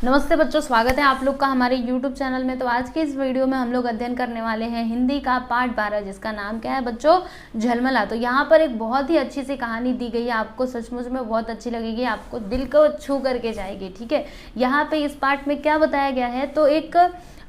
नमस्ते बच्चों, स्वागत है आप लोग का हमारे YouTube चैनल में। तो आज के इस वीडियो में हम लोग अध्ययन करने वाले हैं हिंदी का पाठ 12, जिसका नाम क्या है बच्चों? झलमला। तो यहाँ पर एक बहुत ही अच्छी सी कहानी दी गई है, आपको सचमुच में बहुत अच्छी लगेगी, आपको दिल को छू करके जाएगी। ठीक है, यहाँ पे इस पाठ में क्या बताया गया है, तो एक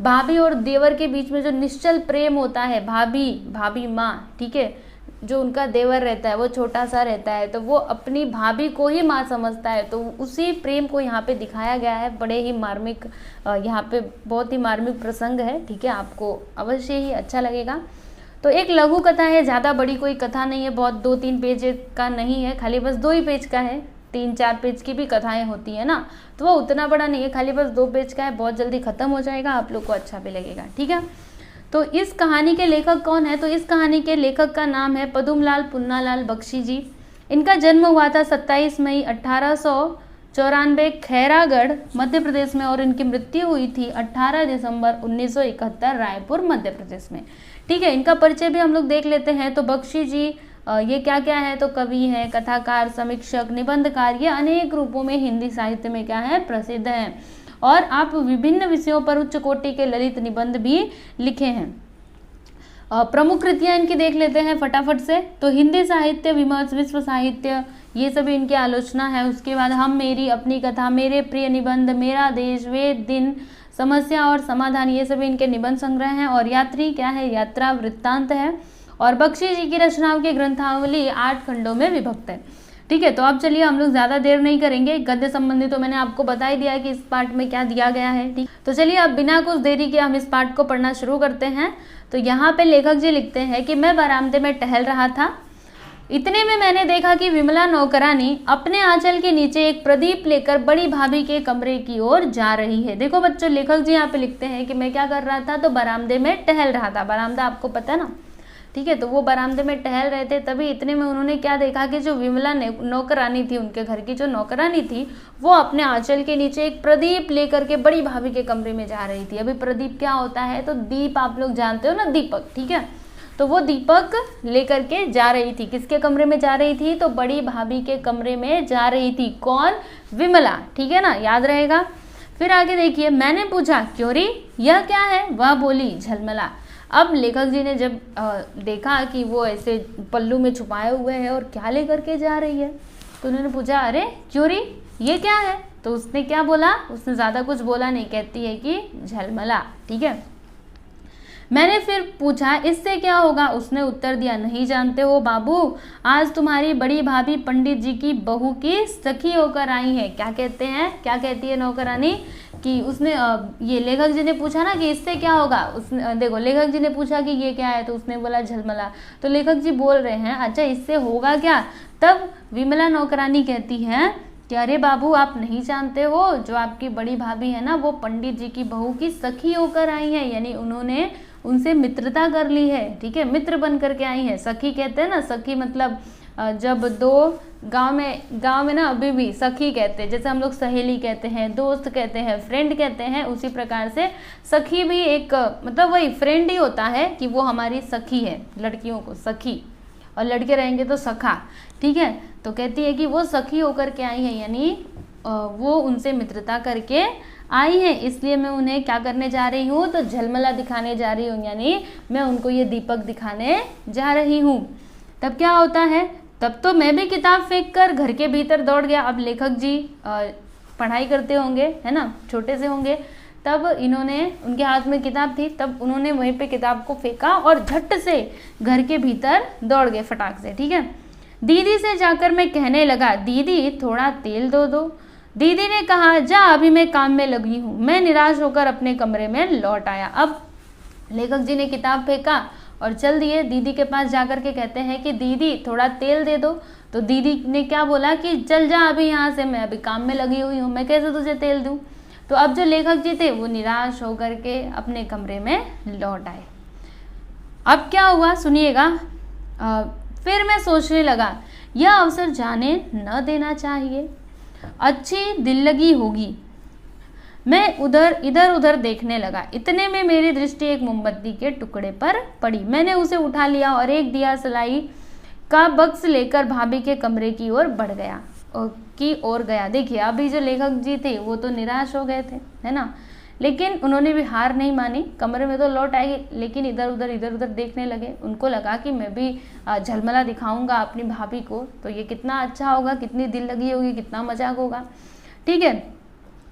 भाभी और देवर के बीच में जो निश्चल प्रेम होता है, भाभी माँ, ठीक है, जो उनका देवर रहता है वो छोटा सा रहता है, तो वो अपनी भाभी को ही माँ समझता है। तो उसी प्रेम को यहाँ पे दिखाया गया है। बड़े ही मार्मिक, यहाँ पे बहुत ही मार्मिक प्रसंग है। ठीक है, आपको अवश्य ही अच्छा लगेगा। तो एक लघु कथा है, ज़्यादा बड़ी कोई कथा नहीं है, बहुत 2-3 पेज का नहीं है, खाली बस 2 ही पेज का है। 3-4 पेज की भी कथाएं होती है ना, तो वो उतना बड़ा नहीं है, खाली बस 2 पेज का है, बहुत जल्दी खत्म हो जाएगा, आप लोग को अच्छा भी लगेगा। ठीक है, तो इस कहानी के लेखक कौन है? तो इस कहानी के लेखक का नाम है पदुमलाल पुन्नालाल बख्शी जी। इनका जन्म हुआ था 27 मई 1894 खैरागढ़ मध्य प्रदेश में, और इनकी मृत्यु हुई थी 18 दिसंबर 1971 रायपुर मध्य प्रदेश में। ठीक है, इनका परिचय भी हम लोग देख लेते हैं। तो बख्शी जी ये क्या क्या है, तो कवि हैं, कथाकार, समीक्षक, निबंधकार, ये अनेक रूपों में हिंदी साहित्य में क्या है, प्रसिद्ध हैं। और आप विभिन्न विषयों पर उच्च कोटि के ललित निबंध भी लिखे हैं। प्रमुख कृतियां इनकी देख लेते हैं फटाफट से। तो हिंदी साहित्य विमर्श, विश्व साहित्य, ये सभी इनकी आलोचना है। उसके बाद हम, मेरी, अपनी कथा, मेरे प्रिय निबंध, मेरा देश, वेद, दिन, समस्या और समाधान, ये सभी इनके निबंध संग्रह हैं। और यात्री क्या है, यात्रा वृत्तांत है। और बख्शी जी की रचनाओं की ग्रंथावली 8 खंडों में विभक्त है। ठीक है, तो अब चलिए हम लोग ज़्यादा देर नहीं करेंगे। गद्य संबंधी तो मैंने आपको बता ही दिया है कि इस पाठ में क्या दिया गया है। ठीक, तो चलिए अब बिना कुछ देरी के हम इस पाठ को पढ़ना शुरू करते हैं। तो यहाँ पे लेखक जी लिखते हैं कि मैं बरामदे में टहल रहा था, इतने में मैंने देखा कि विमला नौकरानी अपने आंचल के नीचे एक प्रदीप लेकर बड़ी भाभी के कमरे की ओर जा रही है। देखो बच्चों, लेखक जी यहाँ पे लिखते हैं कि मैं क्या कर रहा था, तो बरामदे में टहल रहा था। बरामदा आपको पता है ना, ठीक है, तो वो बरामदे में टहल रहे थे, तभी इतने में उन्होंने क्या देखा कि जो विमला नौकरानी थी, उनके घर की जो नौकरानी थी, वो अपने आंचल के नीचे एक प्रदीप लेकर के बड़ी भाभी के कमरे में जा रही थी। अभी प्रदीप क्या होता है, तो दीप आप लोग जानते हो ना, दीपक। ठीक है, तो वो दीपक लेकर के जा रही थी। किसके कमरे में जा रही थी, तो बड़ी भाभी के कमरे में जा रही थी। कौन? विमला। ठीक है ना, याद रहेगा। फिर आगे देखिए, मैंने पूछा क्यों री, यह क्या है? वह बोली झलमला। अब लेखक जी ने जब देखा कि वो ऐसे पल्लू में छुपाए हुए है और क्या लेकर के जा रही है, तो उन्होंने पूछा अरे क्यों री, ये क्या है? तो उसने क्या बोला, उसने ज़्यादा कुछ बोला नहीं, कहती है कि झलमला। ठीक है, मैंने फिर पूछा इससे क्या होगा? उसने उत्तर दिया नहीं जानते हो बाबू, आज तुम्हारी बड़ी भाभी पंडित जी की बहू की सखी होकर आई है। क्या कहते हैं, क्या कहती है नौकरानी कि उसने ये लेखक जी ने पूछा ना कि इससे क्या होगा, उसने देखो लेखक जी ने पूछा कि ये क्या है, तो उसने बोला झलमला। तो लेखक जी बोल रहे हैं अच्छा इससे होगा क्या? तब विमला नौकरानी कहती है कि अरे बाबू, आप नहीं जानते हो, जो आपकी बड़ी भाभी है ना, वो पंडित जी की बहू की सखी होकर आई है, यानी उन्होंने उनसे मित्रता कर ली है। ठीक है, मित्र बन करके आई है। सखी कहते हैं ना, सखी मतलब जब दो गांव में ना अभी भी सखी कहते हैं, जैसे हम लोग सहेली कहते हैं, दोस्त कहते हैं, फ्रेंड कहते हैं, उसी प्रकार से सखी भी एक मतलब वही फ्रेंड ही होता है कि वो हमारी सखी है। लड़कियों को सखी और लड़के रहेंगे तो सखा। ठीक है, तो कहती है कि वो सखी होकर के आई है, यानी वो उनसे मित्रता करके आई है, इसलिए मैं उन्हें क्या करने जा रही हूँ, तो झलमला दिखाने जा रही हूँ, यानी मैं उनको ये दीपक दिखाने जा रही हूँ। तब क्या होता है, तब तो मैं भी किताब फेंक कर घर के भीतर दौड़ गया। अब लेखक जी पढ़ाई करते होंगे, है ना, छोटे से होंगे, तब इन्होंने, उनके हाथ में किताब थी, तब उन्होंने वहीं पे किताब को फेंका और झट से घर के भीतर दौड़ गए फटाक से। ठीक है, दीदी से जाकर मैं कहने लगा दीदी थोड़ा तेल दो। दीदी ने कहा जा अभी मैं काम में लगी हूँ। मैं निराश होकर अपने कमरे में लौट आया। अब लेखक जी ने किताब फेंका और चल दिए, दीदी के पास जाकर के कहते हैं कि दीदी थोड़ा तेल दे दो। तो दीदी ने क्या बोला कि चल जा अभी यहाँ से, मैं अभी काम में लगी हुई हूँ, मैं कैसे तुझे तेल दूँ। तो अब जो लेखक जी थे वो निराश होकर के अपने कमरे में लौट आए। अब क्या हुआ सुनिएगा। फिर मैं सोचने लगा यह अवसर जाने न देना चाहिए, अच्छी दिल लगी होगी। मैं इधर उधर देखने लगा, इतने में मेरी दृष्टि एक मोमबत्ती के टुकड़े पर पड़ी। मैंने उसे उठा लिया और एक दिया सलाई का बक्स लेकर भाभी के कमरे की ओर बढ़ गया। और की ओर गया। देखिए अभी जो लेखक जी थे वो तो निराश हो गए थे, है ना, लेकिन उन्होंने भी हार नहीं मानी, कमरे में तो लौट आए, लेकिन इधर उधर देखने लगे। उनको लगा कि मैं भी झलमला दिखाऊंगा अपनी भाभी को, तो ये कितना अच्छा होगा, कितनी दिल लगी होगी, कितना मजाक होगा, ठीक है।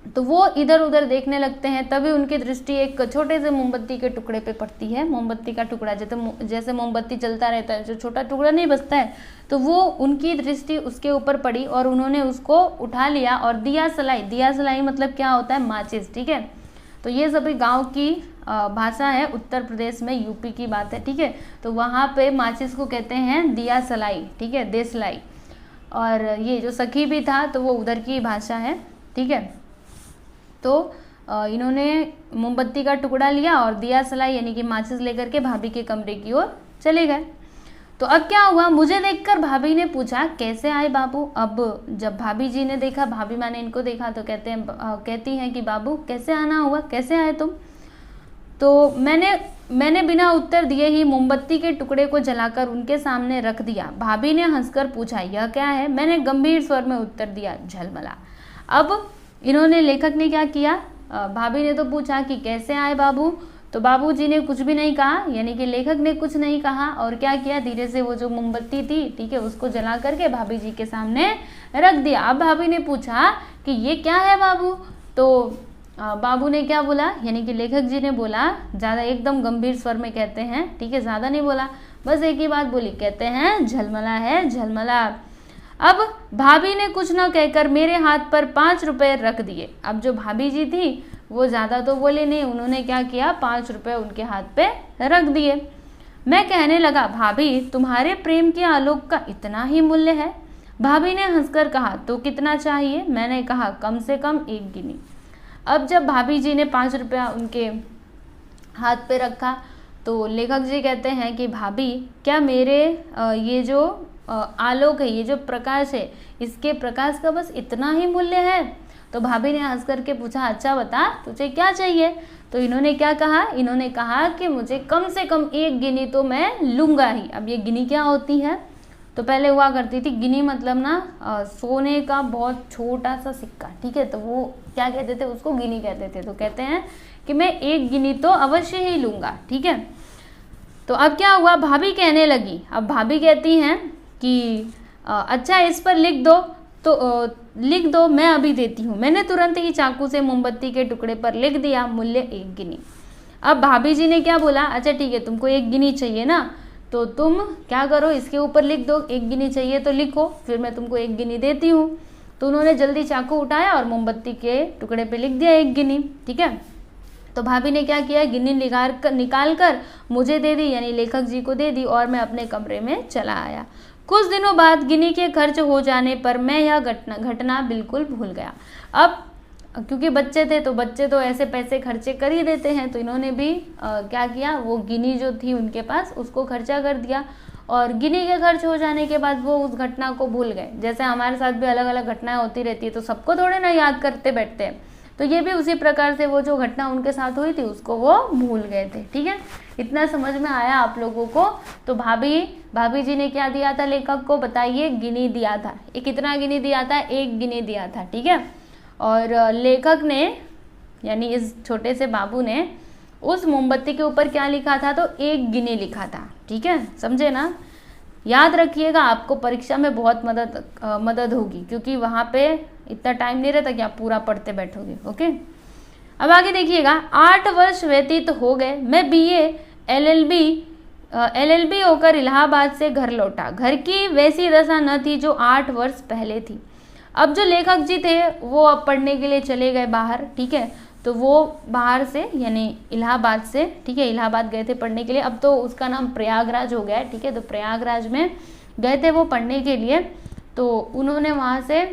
तो वो इधर उधर देखने लगते हैं। तभी उनकी दृष्टि एक छोटे से मोमबत्ती के टुकड़े पे पड़ती है। मोमबत्ती का टुकड़ा जैसे मोमबत्ती जलता रहता है, जो छोटा टुकड़ा नहीं बचता है, तो वो उनकी दृष्टि उसके ऊपर पड़ी और उन्होंने उसको उठा लिया और दिया सलाई मतलब क्या होता है, माचिस, ठीक है। तो ये सभी गांव की भाषा है, उत्तर प्रदेश में, यूपी की बात है, ठीक है। तो वहाँ पे माचिस को कहते हैं दिया सलाई, ठीक है, देसलाई। और ये जो सखी भी था तो वो उधर की भाषा है, ठीक है। तो इन्होंने मोमबत्ती का टुकड़ा लिया और दिया सलाई यानी कि माचिस लेकर के भाभी के कमरे की ओर चले गए। तो अब क्या हुआ, मुझे देखकर भाभी ने पूछा कैसे आए बाबू। अब जब भाभी जी ने देखा, भाभी माँ ने इनको देखा, तो कहती हैं कि बाबू कैसे आना हुआ, कैसे आए तुम। तो मैंने बिना उत्तर दिए ही मोमबत्ती के टुकड़े को जलाकर उनके सामने रख दिया। भाभी ने हंसकर पूछा यह क्या है। मैंने गंभीर स्वर में उत्तर दिया झलमला। अब इन्होंने, लेखक ने क्या किया, भाभी ने तो पूछा कि कैसे आए बाबू, तो बाबूजी ने कुछ भी नहीं कहा, यानी कि लेखक ने कुछ नहीं कहा। और क्या किया, धीरे से वो जो मोमबत्ती थी, ठीक है, उसको जला करके भाभी जी के सामने रख दिया। अब भाभी ने पूछा कि ये क्या है बाबू। तो बाबू ने क्या बोला, यानी कि लेखक जी ने बोला, ज़्यादा एकदम गंभीर स्वर में कहते हैं, ठीक है, ज़्यादा नहीं बोला, बस एक ही बात बोली, कहते हैं झलमला है, झलमला। अब भाभी ने कुछ न कहकर मेरे हाथ पर 5 रुपए रख दिए। अब जो भाभी जी थी वो ज़्यादा तो बोले नहीं, उन्होंने क्या किया, 5 रुपए उनके हाथ पे रख दिए। मैं कहने लगा भाभी तुम्हारे प्रेम के आलोक का इतना ही मूल्य है। भाभी ने हंसकर कहा तो कितना चाहिए। मैंने कहा कम से कम 1 गिनी। अब जब भाभी जी ने 5 रुपया उनके हाथ पे रखा तो लेखक जी कहते हैं कि भाभी क्या मेरे ये जो आलोक है, ये जो प्रकाश है, इसके प्रकाश का बस इतना ही मूल्य है। तो भाभी ने हंस करके पूछा अच्छा बता तुझे क्या चाहिए। तो इन्होंने क्या कहा, इन्होंने कहा कि मुझे कम से कम 1 गिनी तो मैं लूँगा ही। अब ये गिनी क्या होती है, तो पहले हुआ करती थी गिनी मतलब ना सोने का बहुत छोटा सा सिक्का, ठीक है, तो वो क्या कहते थे, उसको गिनी कहते थे। तो कहते हैं कि मैं 1 गिनी तो अवश्य ही लूँगा, ठीक है। तो अब क्या हुआ, भाभी कहने लगी, अब भाभी कहती हैं कि अच्छा इस पर लिख दो, तो लिख दो, मैं अभी देती हूँ। मैंने तुरंत ही चाकू से मोमबत्ती के टुकड़े पर लिख दिया मूल्य 1 गिनी। अब भाभी जी ने क्या बोला, अच्छा ठीक है तुमको 1 गिनी चाहिए ना, तो तुम क्या करो इसके ऊपर लिख दो, 1 गिनी चाहिए तो लिखो, फिर मैं तुमको 1 गिनी देती हूँ। तो उन्होंने जल्दी चाकू उठाया और मोमबत्ती के टुकड़े पे लिख दिया 1 गिनी, ठीक है। तो भाभी ने क्या किया, गिनी निकाल कर मुझे दे दी, यानी लेखक जी को दे दी, और मैं अपने कमरे में चला आया। कुछ दिनों बाद गिनी के खर्च हो जाने पर मैं यह घटना बिल्कुल भूल गया। अब क्योंकि बच्चे थे तो बच्चे तो ऐसे पैसे खर्चे कर ही देते हैं, तो इन्होंने भी क्या किया, वो गिनी जो थी उनके पास उसको खर्चा कर दिया। और गिनी के खर्च हो जाने के बाद वो उस घटना को भूल गए। जैसे हमारे साथ भी अलग अलग घटनाएं होती रहती है, तो सबको थोड़े ना याद करते बैठते हैं, तो ये भी उसी प्रकार से वो जो घटना उनके साथ हुई थी उसको वो भूल गए थे, ठीक है। इतना समझ में आया आप लोगों को। तो भाभी जी ने क्या दिया था लेखक को, बताइए, गिनी दिया था। ये कितना गिनी दिया था, 1 गिनी दिया था, ठीक है। और लेखक ने यानी इस छोटे से बाबू ने उस मोमबत्ती के ऊपर क्या लिखा था, तो 1 गिनी लिखा था, ठीक है, समझे ना। याद रखिएगा, आपको परीक्षा में बहुत मदद होगी, क्योंकि वहाँ पे इतना टाइम नहीं रहता कि आप पूरा पढ़ते बैठोगे, ओके। अब आगे देखिएगा, 8 वर्ष व्यतीत हो गए। मैं BA LLB होकर इलाहाबाद से घर लौटा। घर की वैसी दशा न थी जो 8 वर्ष पहले थी। अब जो लेखक जी थे वो अब पढ़ने के लिए चले गए बाहर, ठीक है। तो वो बाहर से यानी इलाहाबाद से, ठीक है, इलाहाबाद गए थे पढ़ने के लिए। अब तो उसका नाम प्रयागराज हो गया है, ठीक है। तो प्रयागराज में गए थे वो पढ़ने के लिए। तो उन्होंने वहाँ से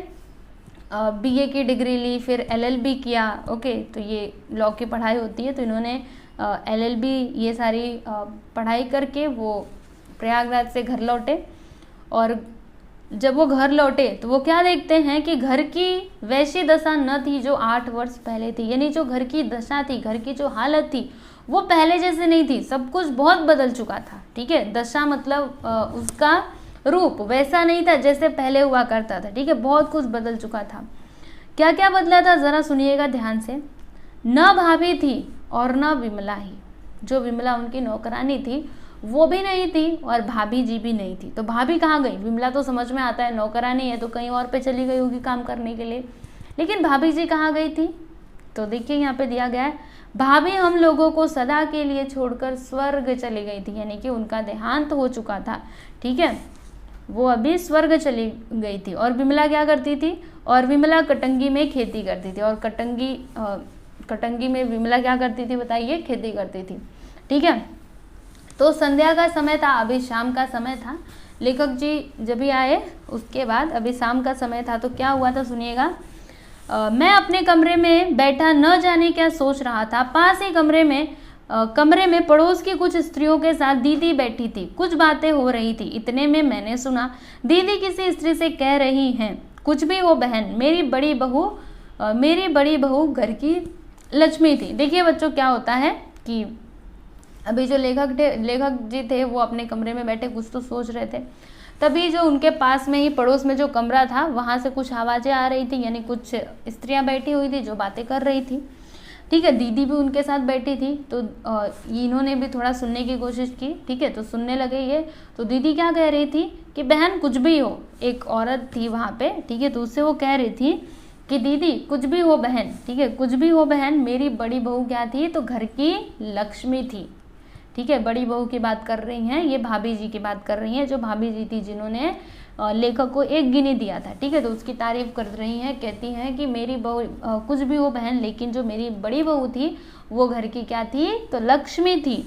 BA की डिग्री ली, फिर LLB किया, ओके। तो ये लॉ की पढ़ाई होती है, तो इन्होंने LLB ये सारी पढ़ाई करके वो प्रयागराज से घर लौटे। और जब वो घर लौटे तो वो क्या देखते हैं कि घर की वैसी दशा न थी जो 8 वर्ष पहले थी। यानी जो घर की दशा थी, घर की जो हालत थी वो पहले जैसे नहीं थी, सब कुछ बहुत बदल चुका था, ठीक है। दशा मतलब उसका रूप वैसा नहीं था जैसे पहले हुआ करता था। ठीक है, बहुत कुछ बदल चुका था। क्या क्या बदला था जरा सुनिएगा ध्यान से। न भाभी थी और न विमला ही, जो विमला उनकी नौकरानी थी वो भी नहीं थी और भाभी जी भी नहीं थी। तो भाभी कहाँ गई? विमला तो समझ में आता है नौकरानी है तो कहीं और पे चली गई होगी काम करने के लिए, लेकिन भाभी जी कहाँ गई थी? तो देखिए यहाँ पे दिया गया है, भाभी हम लोगों को सदा के लिए छोड़कर स्वर्ग चली गई थी, यानी कि उनका देहांत हो चुका था। ठीक है, वो अभी स्वर्ग चली गई थी। और विमला क्या करती थी? और विमला कटंगी में खेती करती थी। और कटंगी में विमला क्या करती थी बताइए? खेती करती थी। ठीक है, तो संध्या का समय था, अभी शाम का समय था। लेखक जी जब भी आए उसके बाद अभी शाम का समय था, तो क्या हुआ था सुनिएगा। मैं अपने कमरे में बैठा न जाने क्या सोच रहा था। पास ही कमरे में पड़ोस की कुछ स्त्रियों के साथ दीदी बैठी थी, कुछ बातें हो रही थी। इतने में मैंने सुना दीदी किसी स्त्री से कह रही हैं, कुछ भी वो बहन, मेरी बड़ी बहू घर की लक्ष्मी थी। देखिए बच्चों क्या होता है कि अभी जो लेखक जी थे वो अपने कमरे में बैठे कुछ तो सोच रहे थे, तभी जो उनके पास में ही पड़ोस में जो कमरा था वहाँ से कुछ आवाज़ें आ रही थी, यानी कुछ स्त्रियाँ बैठी हुई थी जो बातें कर रही थी। ठीक है, दीदी भी उनके साथ बैठी थी, तो इन्होंने भी थोड़ा सुनने की कोशिश की। ठीक है, तो सुनने लगे ये। तो दीदी क्या कह रही थी कि बहन कुछ भी हो, एक औरत थी वहाँ पे। ठीक है, तो उससे वो कह रही थी कि दीदी कुछ भी हो बहन, ठीक है, कुछ भी हो बहन, मेरी बड़ी बहू क्या थी? तो घर की लक्ष्मी थी। ठीक है, बड़ी बहू की बात कर रही हैं, ये भाभी जी की बात कर रही हैं, जो भाभी जी थी जिन्होंने लेखक को 1 गिनी दिया था। ठीक है, तो उसकी तारीफ कर रही हैं, कहती हैं कि मेरी बहू कुछ भी हो बहन, लेकिन जो मेरी बड़ी बहू थी वो घर की क्या थी? तो लक्ष्मी थी।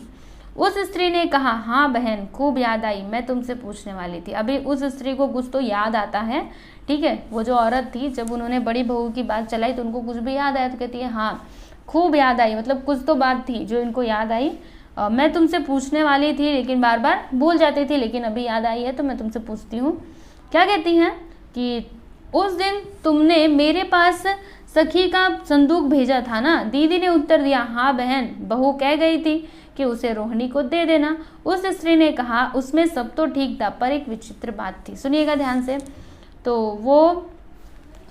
उस स्त्री ने कहा, हाँ बहन खूब याद आई, मैं तुमसे पूछने वाली थी। अभी उस स्त्री को कुछ तो याद आता है। ठीक है, वो जो औरत थी जब उन्होंने बड़ी बहू की बात चलाई तो उनको कुछ भी याद आया, तो कहती है हाँ खूब याद आई, मतलब कुछ तो बात थी जो इनको याद आई। मैं तुमसे पूछने वाली थी लेकिन बार बार भूल जाती थी, लेकिन अभी याद आई है तो मैं तुमसे पूछती हूँ। क्या कहती हैं कि उस दिन तुमने मेरे पास सखी का संदूक भेजा था ना? दीदी ने उत्तर दिया, हाँ बहन, बहू कह गई थी कि उसे रोहिणी को दे देना। उस स्त्री ने कहा, उसमें सब तो ठीक था पर एक विचित्र बात थी। सुनिएगा ध्यान से। तो वो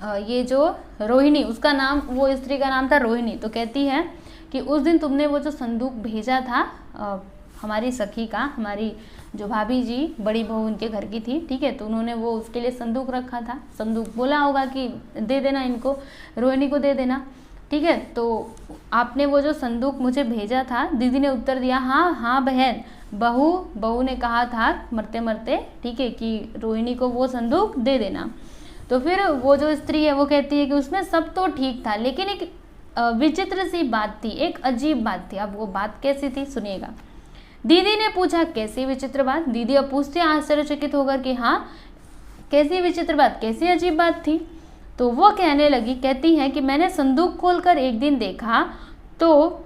ये जो रोहिणी, उसका नाम, वो स्त्री का नाम था रोहिणी। तो कहती है कि उस दिन तुमने वो जो संदूक भेजा था हमारी सखी का, हमारी जो भाभी जी बड़ी बहू उनके घर की थी। ठीक है, तो उन्होंने वो उसके लिए संदूक रखा था, संदूक बोला होगा कि दे देना इनको, रोहिणी को दे देना। ठीक है, तो आपने वो जो संदूक मुझे भेजा था, दीदी ने उत्तर दिया, हाँ हाँ बहन, बहू ने कहा था मरते मरते, ठीक है, कि रोहिणी को वो संदूक दे देना। तो फिर वो जो स्त्री है वो कहती है कि उसमें सब तो ठीक था लेकिन एक विचित्र सी बात थी, एक अजीब बात थी। अब वो बात कैसी थी सुनिएगा। दीदी ने पूछा, कैसी विचित्र बात? दीदी अब पूछते आश्चर्यचकित होकर कि हाँ कैसी विचित्र बात, कैसी अजीब बात थी? तो वो कहने लगी, कहती है कि मैंने संदूक खोलकर एक दिन देखा तो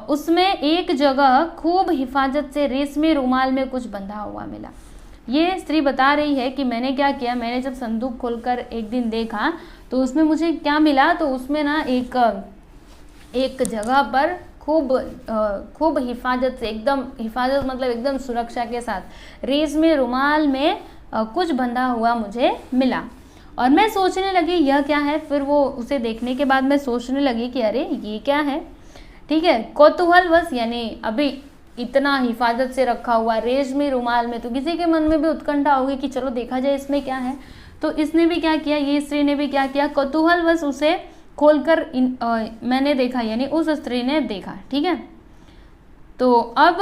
उसमें एक जगह खूब हिफाजत से रेशमी रुमाल में कुछ बंधा हुआ मिला। ये स्त्री बता रही है कि मैंने क्या किया, मैंने जब संदूक खोलकर एक दिन देखा तो उसमें मुझे क्या मिला, तो उसमें ना एक जगह पर खूब हिफाजत से, एकदम हिफाजत मतलब एकदम सुरक्षा के साथ रेशमी रुमाल में कुछ बंधा हुआ मुझे मिला। और मैं सोचने लगी यह क्या है। फिर वो उसे देखने के बाद मैं सोचने लगी कि अरे ये क्या है। ठीक है, कौतूहलवश, यानी अभी इतना हिफाजत से रखा हुआ रेशमी रुमाल में, तो किसी के मन में भी उत्कंठा होगी कि चलो देखा जाए इसमें क्या है। तो इसने भी क्या किया, ये स्त्री ने भी क्या किया, कौतूहलवश उसे खोलकर मैंने देखा, यानी उस स्त्री ने देखा। ठीक है, तो अब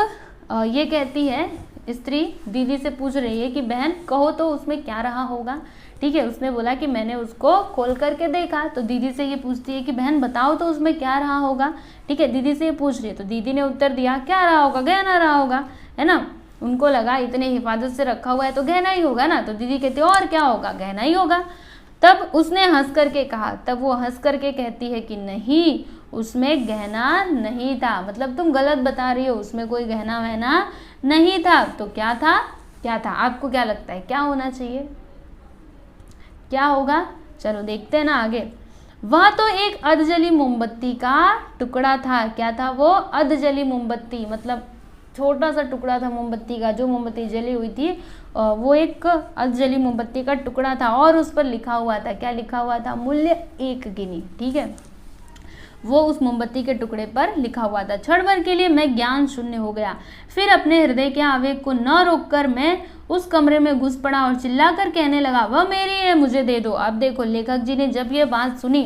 ये कहती है स्त्री, दीदी से पूछ रही है कि बहन कहो तो उसमें क्या रहा होगा। ठीक है, उसने बोला कि मैंने उसको खोल करके देखा। तो दीदी से ये पूछती है कि बहन बताओ तो उसमें क्या रहा होगा। ठीक है, दीदी से ये पूछ रही है। तो दीदी ने उत्तर दिया, क्या रहा होगा, गहना रहा होगा, है ना। उनको लगा इतने हिफाजत से रखा हुआ है तो गहना ही होगा ना। तो दीदी कहती है और क्या होगा, गहना ही होगा। तब उसने हंस करके कहा, तब वो हंस करके कहती है कि नहीं, उसमें गहना नहीं था, मतलब तुम गलत बता रही हो, उसमें कोई गहना वहना नहीं था। तो क्या था, क्या था, आपको क्या लगता है क्या होना चाहिए, क्या होगा? चलो देखते हैं ना आगे। वह तो एक अधजली मोमबत्ती का टुकड़ा था। क्या था वो? अधजली मोमबत्ती, मतलब छोटा सा टुकड़ा था मोमबत्ती का, जो मोमबत्ती जली हुई थी वो एक अधजली मोमबत्ती का टुकड़ा था और उस पर लिखा हुआ था, क्या लिखा हुआ था, मूल्य 1 गिनी। ठीक है, वो उस मोमबत्ती के टुकड़े पर लिखा हुआ था। क्षण भर के लिए मैं ज्ञान शून्य हो गया, फिर अपने हृदय के आवेग को न रोककर मैं उस कमरे में घुस पड़ा और चिल्लाकर कहने लगा, वह मेरी है, मुझे दे दो। अब देखो, लेखक जी ने जब ये बात सुनी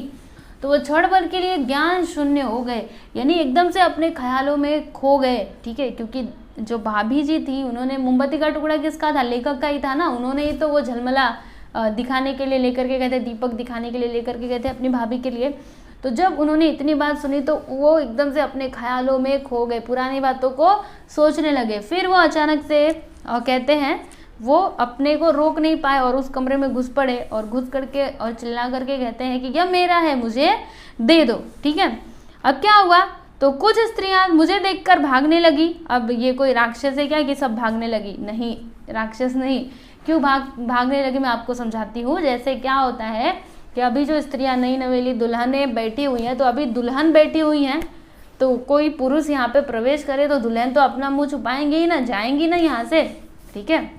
तो वो क्षण भर के लिए ज्ञान शून्य हो गए, यानी एकदम से अपने ख्यालों में खो गए। ठीक है, क्योंकि जो भाभी जी थी उन्होंने मोमबत्ती का टुकड़ा किसका था, लेखक का ही था ना। उन्होंने ही तो वो झलमला दिखाने के लिए लेकर के गए थे, दीपक दिखाने के लिए लेकर के गए थे अपनी भाभी के लिए। तो जब उन्होंने इतनी बात सुनी तो वो एकदम से अपने ख्यालों में खो गए, पुरानी बातों को सोचने लगे। फिर वो अचानक से कहते हैं वो अपने को रोक नहीं पाए और उस कमरे में घुस पड़े और घुस करके और चिल्ला करके कहते हैं कि यह मेरा है, मुझे दे दो। ठीक है, अब क्या हुआ, तो कुछ स्त्रियां मुझे देखकर भागने लगी। अब ये कोई राक्षस है क्या कि सब भागने लगी, नहीं, राक्षस नहीं। क्यों भागने लगी मैं आपको समझाती हूँ। जैसे क्या होता है कि अभी जो स्त्रियां नई नवेली दुल्हनें बैठी हुई हैं, तो अभी दुल्हन बैठी हुई हैं, तो कोई पुरुष यहाँ पे प्रवेश करे तो दुल्हन तो अपना मुंह छुपाएंगे ही ना, जाएंगी ना यहाँ से। ठीक है,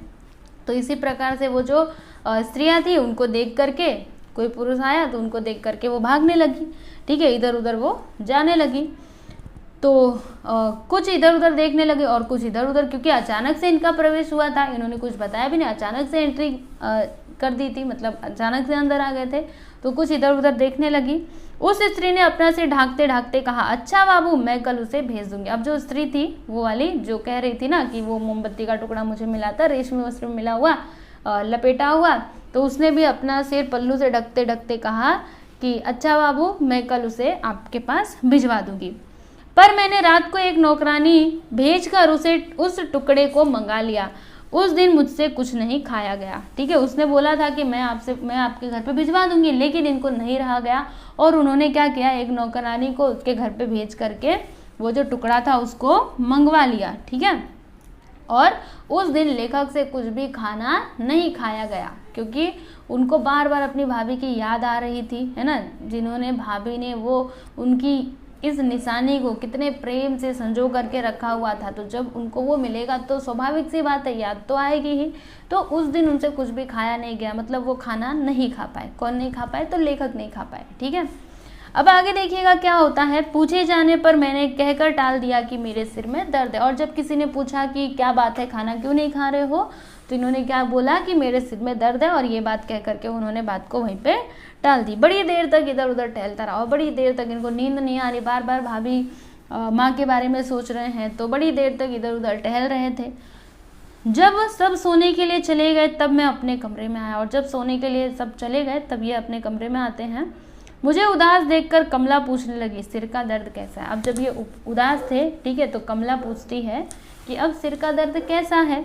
तो इसी प्रकार से वो जो स्त्रियां थी उनको देख करके कोई पुरुष आया तो उनको देख करके वो भागने लगी। ठीक है, इधर उधर वो जाने लगी। तो कुछ इधर उधर देखने लगे और कुछ इधर उधर, क्योंकि अचानक से इनका प्रवेश हुआ था, इन्होंने कुछ बताया भी नहीं, अचानक से एंट्री कर दी थी, मतलब अचानक से अंदर आ गए थे। तो कुछ इधर उधर देखने लगी। उस स्त्री ने अपना सिर ढांकते ढांकते कहा, अच्छा बाबू, मैं कल उसे भेज दूंगी। अब जो स्त्री थी वो वाली जो कह रही थी ना कि वो मोमबत्ती का टुकड़ा मुझे मिला था, रेशमी वस्त्र में मिला हुआ, लपेटा हुआ, तो उसने भी अपना सिर पल्लू से ढकते ढकते कहा कि अच्छा बाबू, मैं कल उसे आपके पास भिजवा दूंगी। पर मैंने रात को एक नौकरानी भेजकर उस टुकड़े को मंगा लिया। उस दिन मुझसे कुछ नहीं खाया गया। ठीक है, उसने बोला था कि मैं आपके घर पे भिजवा दूंगी, लेकिन इनको नहीं रहा गया और उन्होंने क्या किया, एक नौकरानी को उसके घर पे भेज करके वो जो टुकड़ा था उसको मंगवा लिया। ठीक है, और उस दिन लेखक से कुछ भी खाना नहीं खाया गया, क्योंकि उनको बार बार अपनी भाभी की याद आ रही थी, है ना, जिन्होंने भाभी ने वो उनकी इस निशानी को कितने प्रेम से संजो करके रखा हुआ था। तो जब उनको वो मिलेगा तो स्वाभाविक सी बात है, याद तो आएगी ही। तो उस दिन उनसे कुछ भी खाया नहीं गया, मतलब वो खाना नहीं खा पाए। कौन नहीं खा पाए, तो लेखक नहीं खा पाए। ठीक है, अब आगे देखिएगा क्या होता है। पूछे जाने पर मैंने कहकर टाल दिया कि मेरे सिर में दर्द है। और जब किसी ने पूछा कि क्या बात है, खाना क्यों नहीं खा रहे हो, तो इन्होंने क्या बोला कि मेरे सिर में दर्द है, और ये बात कह करके उन्होंने बात को वहीं पे टाल दी। बड़ी देर तक इधर उधर टहलता रहा और बड़ी देर तक इनको नींद नहीं आ रही, बार बार भाभी माँ के बारे में सोच रहे हैं, तो बड़ी देर तक इधर उधर टहल रहे थे। जब सब सोने के लिए चले गए तब मैं अपने कमरे में आया, और जब सोने के लिए सब चले गए तब ये अपने कमरे में आते हैं। मुझे उदास देखकर कमला पूछने लगी, सिर का दर्द कैसा है। अब जब ये उदास थे, ठीक है, तो कमला पूछती है कि अब सिर का दर्द कैसा है।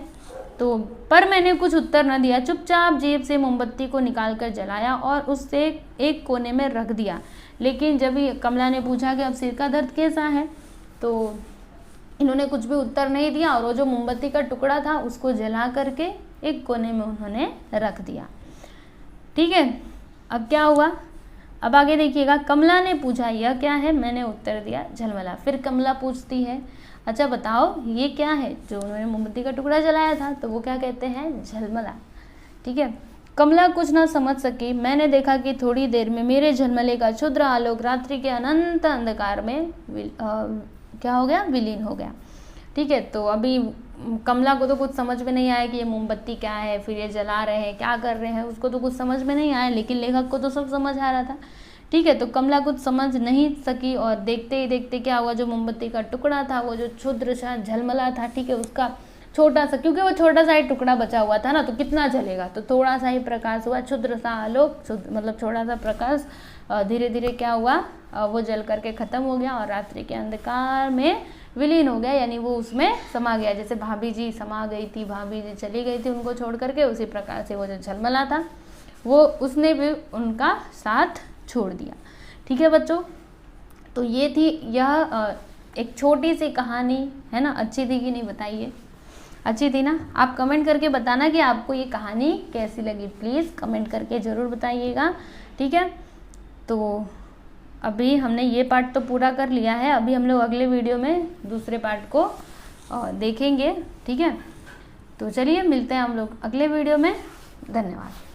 तो पर मैंने कुछ उत्तर न दिया, चुपचाप जेब से मोमबत्ती को निकालकर जलाया और उससे एक कोने में रख दिया। लेकिन जब कमला ने पूछा कि अब सिर का दर्द कैसा है, तो इन्होंने कुछ भी उत्तर नहीं दिया और वो जो मोमबत्ती का टुकड़ा था उसको जला करके एक कोने में उन्होंने रख दिया। ठीक है, अब क्या हुआ, अब आगे देखिएगा। कमला ने पूछा यह क्या है, मैंने उत्तर दिया झलमला। फिर कमला पूछती है अच्छा बताओ ये क्या है, जो उन्होंने मोमबत्ती का टुकड़ा जलाया था, तो वो क्या कहते हैं, झलमला। ठीक है, कमला कुछ ना समझ सकी। मैंने देखा कि थोड़ी देर में मेरे झलमले का क्षुद्र आलोक रात्रि के अनंत अंधकार में क्या हो गया, विलीन हो गया। ठीक है, तो अभी कमला को तो कुछ समझ में नहीं आया कि ये मोमबत्ती क्या है, फिर ये जला रहे हैं, क्या कर रहे हैं, उसको तो कुछ समझ में नहीं आया, लेकिन लेखक को तो सब समझ आ रहा था। ठीक है, तो कमला कुछ समझ नहीं सकी और देखते ही देखते क्या हुआ, जो मोमबत्ती का टुकड़ा था, वो जो क्षुद्र सा झलमला था, ठीक है, उसका छोटा सा, क्योंकि वो छोटा सा ही टुकड़ा बचा हुआ था ना, तो कितना जलेगा, तो थोड़ा सा ही प्रकाश हुआ, क्षुद्र सा आलोक, मतलब छोटा सा प्रकाश, धीरे धीरे क्या हुआ, वो जल करके खत्म हो गया और रात्रि के अंधकार में विलीन हो गया, यानी वो उसमें समा गया। जैसे भाभी जी समा गई थी, भाभी जी चली गई थी उनको छोड़ करके, उसी प्रकार से वो जो झलमला था वो उसने भी उनका साथ छोड़ दिया। ठीक है बच्चों, तो ये थी यह एक छोटी सी कहानी, है ना, अच्छी थी कि नहीं बताइए, अच्छी थी ना। आप कमेंट करके बताना कि आपको ये कहानी कैसी लगी, प्लीज़ कमेंट करके ज़रूर बताइएगा। ठीक है, तो अभी हमने ये पार्ट तो पूरा कर लिया है, अभी हम लोग अगले वीडियो में दूसरे पार्ट को देखेंगे। ठीक है, तो चलिए मिलते हैं हम लोग अगले वीडियो में। धन्यवाद।